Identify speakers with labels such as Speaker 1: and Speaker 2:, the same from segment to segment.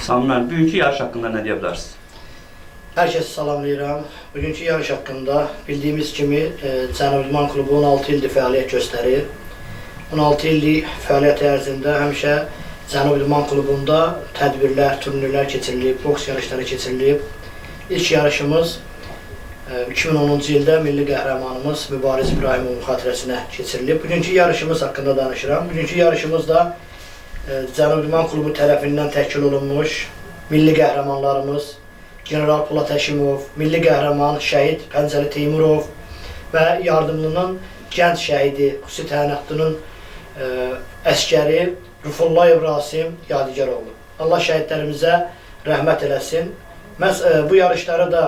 Speaker 1: Samir, bugünkü yarış hakkında nə deyə bilərsiniz?
Speaker 2: Herkese salamlayıram. Bugünkü yarış hakkında bildiğimiz kimi Cənubi İdman Klubu 16 ildir fəaliyyət göstərir. 16 illik fəaliyyət ərzində həmişə Cənubi İdman Klubunda tədbirlər, turnirlər keçirilib, boks yarışları keçirilib. İlk yarışımız 2010-cu ildə milli qəhrəmanımız Mübariz İbrahimovun xatirəsinə keçirilib. Bugünkü yarışımız haqqında danışıram. Bugünkü yarışımız da Cənubi İdman Klubu tərəfindən təşkil olunmuş milli qəhrəmanlarımız General Polat Həşimov, milli qəhrəman şəhid Pəncəli Teymurov və yardımlının gənc şəhidi Xüsi Təyinatlı'nın əskəri Rufullayev Rasim Yadigaroğlu. Allah şəhidlərimizə rəhmət eləsin. Məhz bu yarışları da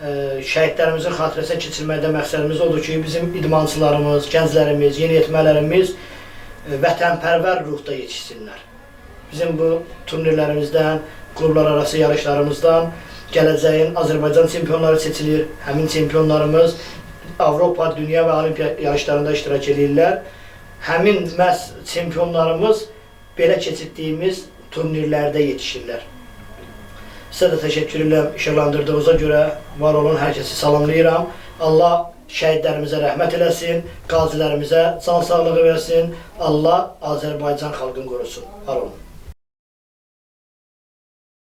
Speaker 2: şəhidlərimizin xatirəsinə keçirməkdə məqsədimiz odur ki, bizim idmançılarımız, gənclərimiz, yeniyetmələrimiz vətənpərvər ruhda yetişsinlər. Bizim bu turnirlərimizdən, klublar arası yarışlarımızdan gələcəyin Azərbaycan çempionları seçilir. Həmin çempionlarımız Avropa, dünya və olimpiya yarışlarında iştirak edirlər. Həmin məhz çempionlarımız belə keçirdiyimiz turnirlərdə yetişirlər. Sizə də təşəkkür edirəm işıqlandırdığınıza görə. Var olun, hər kəsi salamlayıram. Allah şəhidlərimizə rəhmət eləsin, qazilərimizə can sağlığı versin. Allah Azərbaycan xalqını qorusun. Var olun.